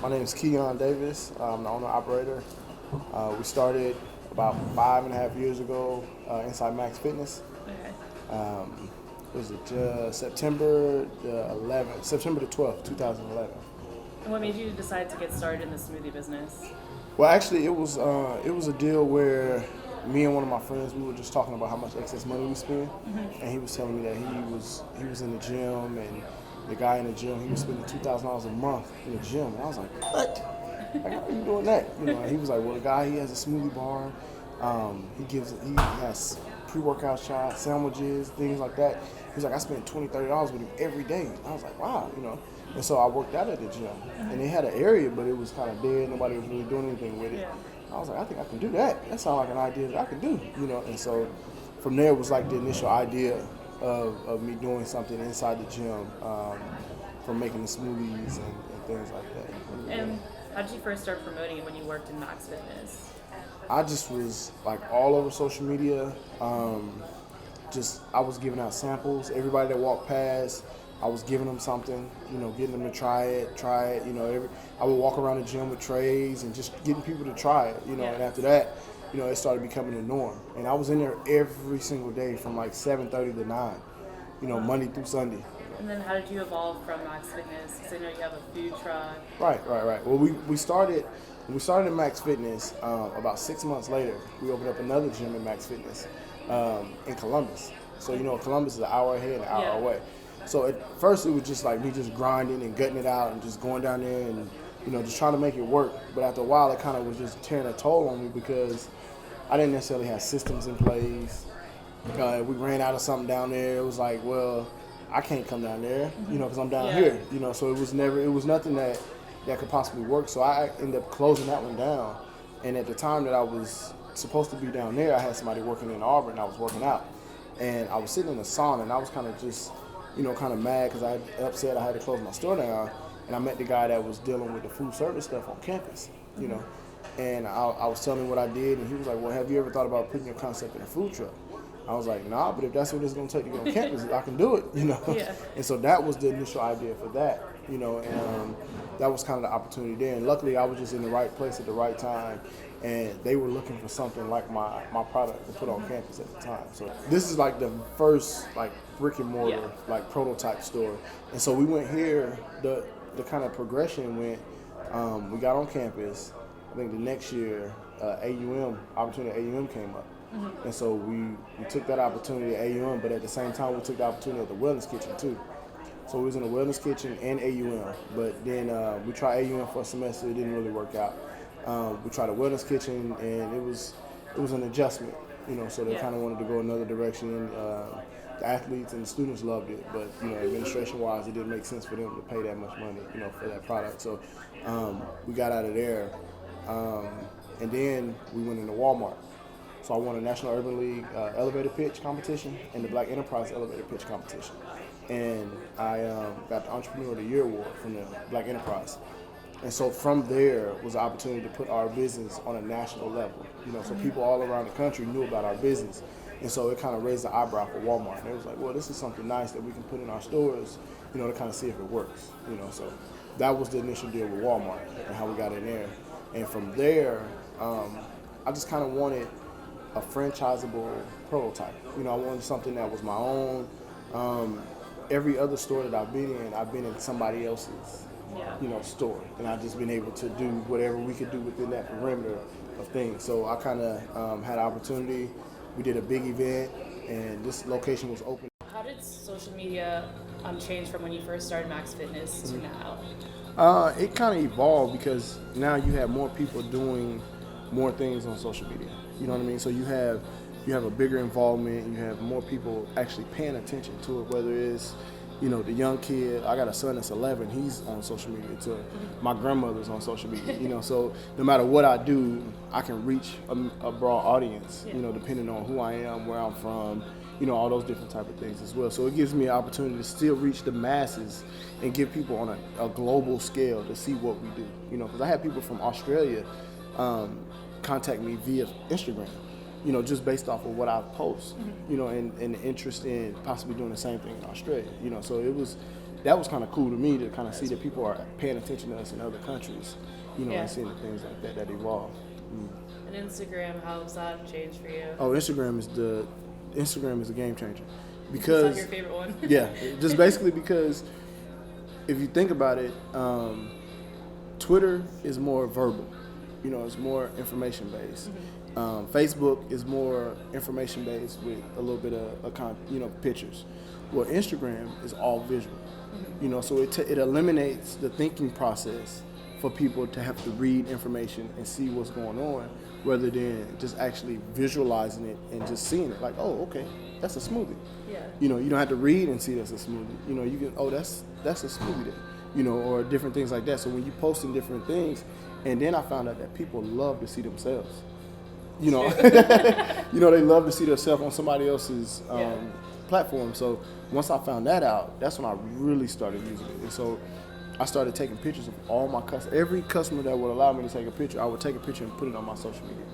My name is Keon Davis. I'm the owner operator. We started about 5.5 years ago inside Max Fitness. Okay. Was it September the 11th, September the 12th, 2011? And what made you decide to get started in the smoothie business? Well, actually, it was a deal where me and one of my friends, we were just talking about how much excess money we spend, and he was telling me that he was in the gym, and the guy in the gym, he was spending $2,000 a month in the gym, and I was like, what? Like, how are you doing that? And he was like, well, the guy, he has a smoothie bar. He has pre-workout shots, sandwiches, things like that. He was like, I spend $20, $30 with him every day. And I was like, wow. And so I worked out at the gym, and they had an area, but it was kind of dead. Nobody was really doing anything with it. Yeah. I was like, I think I can do that. That sounds like an idea that I can do. And so from there was like the initial idea of me doing something inside the gym, from making the smoothies and things like that. And how did you first start promoting it when you worked in Max Fitness? I just was like all over social media. I was giving out samples. Everybody that walked past, I was giving them something, getting them to try it. I would walk around the gym with trays and just getting people to try it, Yeah. and after that, it started becoming the norm. And I was in there every single day from like 7:30 to 9, Monday through Sunday. And then how did you evolve from Max Fitness? Because I know you have a food truck. Right. Well, we started in Max Fitness. About 6 months later, we opened up another gym in Max Fitness in Columbus. So Columbus is an hour ahead, an hour Yeah. away. So at first it was just like me just grinding and gutting it out and just going down there and just trying to make it work. But after a while, it kind of was just tearing a toll on me because I didn't necessarily have systems in place. We ran out of something down there. It was like, well, I can't come down there, because I'm down Yeah. here, So it was nothing that could possibly work. So I ended up closing that one down. And at the time that I was supposed to be down there, I had somebody working in Auburn. I was working out, and I was sitting in the sauna, and I was kind of just, kind of mad because I had upset I had to close my store down. And I met the guy that was dealing with the food service stuff on campus. And I was telling him what I did, and he was like, well, have you ever thought about putting your concept in a food truck? I was like, nah, but if that's what it's going to take to get on campus, I can do it, Yeah. And so that was the initial idea for that, and that was kind of the opportunity there. And luckily, I was just in the right place at the right time, and they were looking for something like my product to put on campus at the time. So this is like the first like brick and mortar, Yeah. like prototype store. And so we went here, the kind of progression went, we got on campus. I think the next year, opportunity at AUM came up. And so we took that opportunity at AUM, but at the same time, we took the opportunity at the Wellness Kitchen too. So we was in the Wellness Kitchen and AUM, but then we tried AUM for a semester. It didn't really work out. We tried the Wellness Kitchen, and it was an adjustment, so they Yeah. kind of wanted to go another direction. The athletes and the students loved it, but administration-wise, it didn't make sense for them to pay that much money, for that product. So we got out of there, and then we went into Walmart. So I won a National Urban League elevator pitch competition and the Black Enterprise elevator pitch competition. And I got the Entrepreneur of the Year award from the Black Enterprise. And so from there was the opportunity to put our business on a national level. So people all around the country knew about our business. And so it kind of raised the eyebrow for Walmart. And it was like, well, this is something nice that we can put in our stores, to kind of see if it works. So that was the initial deal with Walmart and how we got in there. And from there, I just kind of wanted a franchisable prototype. I wanted something that was my own. Every other store that I've been in somebody else's, Yeah. store, and I've just been able to do whatever we could do within that perimeter of things. So I kind of had an opportunity. We did a big event, and this location was open. How did social media change from when you first started Max Fitness to now? It kind of evolved because now you have more people doing more things on social media. You know what I mean? So you have a bigger involvement. You have more people actually paying attention to it. Whether it's the young kid. I got a son that's 11. He's on social media too. My grandmother's on social media. So no matter what I do, I can reach a broad audience. Yeah. Depending on who I am, where I'm from. All those different type of things as well. So it gives me an opportunity to still reach the masses and give people on a global scale to see what we do. Because I had people from Australia contact me via Instagram, just based off of what I post, and the interest in possibly doing the same thing in Australia, so it was that was kind of cool to me to kind of see that people are paying attention to us in other countries, and seeing the things like that evolve. And Instagram, how has that changed for you? Oh, Instagram is a game changer, Because because your favorite one. yeah, just basically because if you think about it, Twitter is more verbal, it's more information based. Facebook is more information based with a little bit of pictures. Well, Instagram is all visual, so it eliminates the thinking process for people to have to read information and see what's going on, rather than just actually visualizing it and just seeing it like, oh, okay, that's a smoothie. Yeah. You don't have to read and see that's a smoothie. You can, oh, that's a smoothie there, or different things like that. So when you posting different things, and then I found out that people love to see themselves. They love to see themselves on somebody else's platform. So once I found that out, that's when I really started using it. And so I started taking pictures of all my customers. Every customer that would allow me to take a picture, I would take a picture and put it on my social media.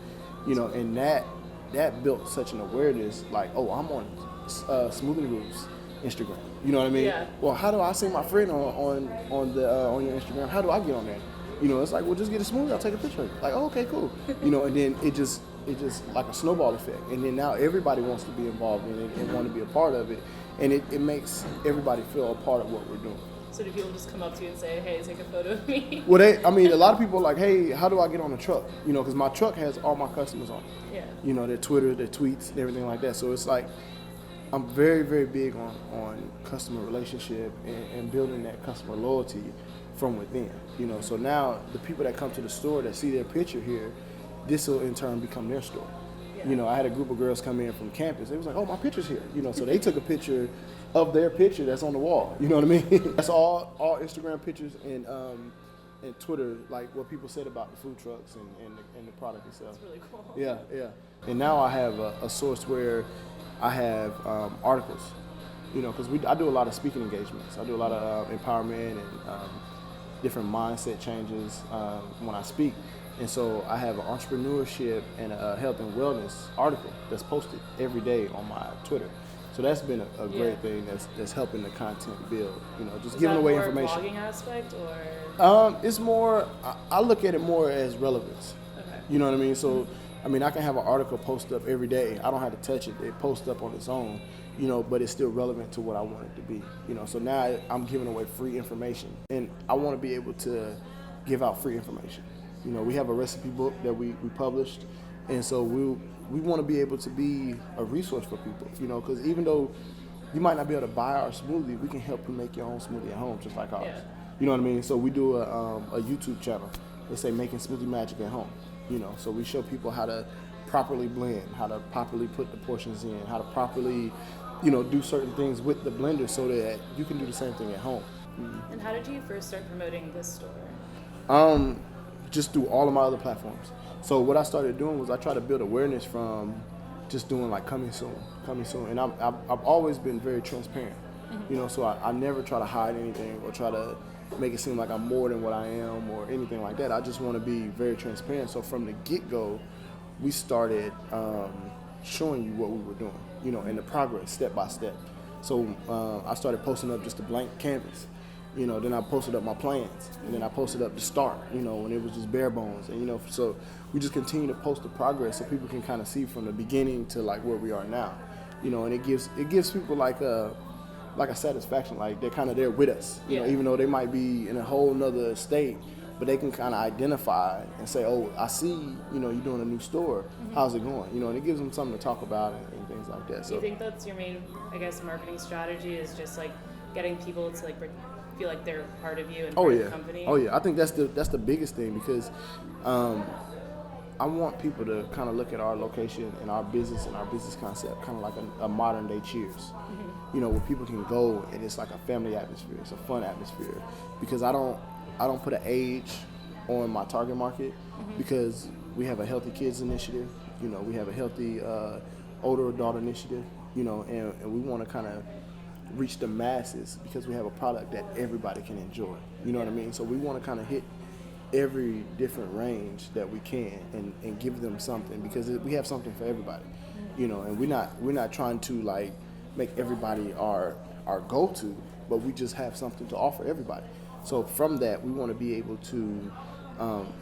And that built such an awareness, like, oh, I'm on Smoothie Groove's Instagram. You know what I mean? Yeah. Well, how do I see my friend on your Instagram? How do I get on there? It's like, well, just get a smoothie. I'll take a picture of it. Like, oh, okay, cool. And then it just like a snowball effect. And then now everybody wants to be involved in it and want to be a part of it. And it makes everybody feel a part of what we're doing. So do people just come up to you and say, hey, take a photo of me? Well, a lot of people are like, hey, how do I get on the truck? Because my truck has all my customers on it. Yeah. Their Twitter, their tweets, and everything like that. So it's like, I'm very, very big on customer relationship and building that customer loyalty from within. So now the people that come to the store that see their picture here, this will in turn become their store. Yeah. I had a group of girls come in from campus. They was like, oh, my picture's here. So they took a picture of their picture that's on the wall. You know what I mean? That's all Instagram pictures and Twitter, like what people said about the food trucks and the product itself. That's really cool. Yeah. And now I have a source where I have articles, because I do a lot of speaking engagements. I do a lot of empowerment and different mindset changes when I speak. And so I have an entrepreneurship and a health and wellness article that's posted every day on my Twitter. So that's been a great thing that's helping the content build, just giving away information. Is that more blogging aspect or? It's more, I look at it more as relevance. Okay. You know what I mean? So, I can have an article post up every day. I don't have to touch it. It posts up on its own, but it's still relevant to what I want it to be. So now I'm giving away free information, and I want to be able to give out free information. We have a recipe book that we published, and so we want to be able to be a resource for people, because even though you might not be able to buy our smoothie, we can help you make your own smoothie at home, just like ours. Yeah. You know what I mean? So we do a YouTube channel. They say Making Smoothie Magic at Home. So we show people how to properly blend, how to properly put the portions in, how to properly, do certain things with the blender so that you can do the same thing at home. And how did you first start promoting this store? Just through all of my other platforms. So what I started doing was I tried to build awareness from just doing like coming soon. And I've always been very transparent, so I never try to hide anything or try to make it seem like I'm more than what I am or anything like that. I just want to be very transparent. So from the get-go, we started showing you what we were doing, and the progress step by step. So I started posting up just a blank canvas. Then I posted up my plans, and then I posted up the start, when it was just bare bones. And, so we just continue to post the progress so people can kind of see from the beginning to like where we are now, and it gives people like a satisfaction, like they're kind of there with us, even though they might be in a whole nother state, but they can kind of identify and say, oh, I see, you're doing a new store. How's it going? And it gives them something to talk about and things like that. Do you think that's your main, marketing strategy is just like getting people to like feel like they're part of you and part of the company? Oh yeah, I think that's the biggest thing, because I want people to kind of look at our location and our business concept kind of like a modern day Cheers. Where people can go and it's like a family atmosphere, it's a fun atmosphere, because I don't put an age on my target market, because we have a healthy kids initiative, we have a healthy older adult initiative, and we want to kind of reach the masses because we have a product that everybody can enjoy. You know what I mean? So we want to kind of hit every different range that we can and give them something, because we have something for everybody. And we're not trying to like make everybody our our go-to, but we just have something to offer everybody. So from that, we want to be able to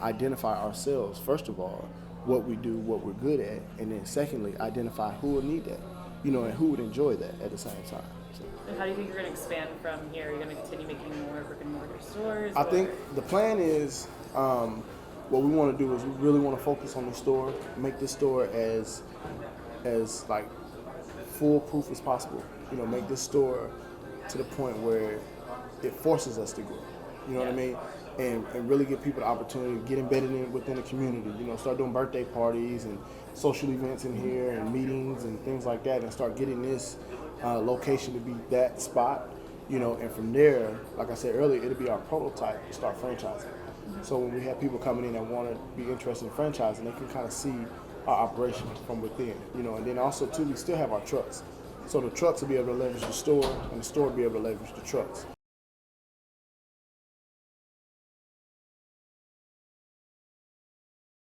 identify ourselves, first of all, what we do, what we're good at, and then secondly, identify who will need that, and who would enjoy that at the same time. So, And how do you think you're going to expand from here? Are you going to continue making more brick and mortar stores? I think the plan is what we want to do is we really want to focus on the store, make this store as like foolproof as possible. Make this store to the point where it forces us to grow. You know what I mean? And really give people the opportunity to get embedded within the community. Start doing birthday parties and social events in here and meetings and things like that, and start getting this location to be that spot. And from there, like I said earlier, it'll be our prototype to start franchising. So when we have people coming in that want to be interested in franchising, they can kind of see our operation from within. And then also too, we still have our trucks. So the trucks will be able to leverage the store, and the store will be able to leverage the trucks.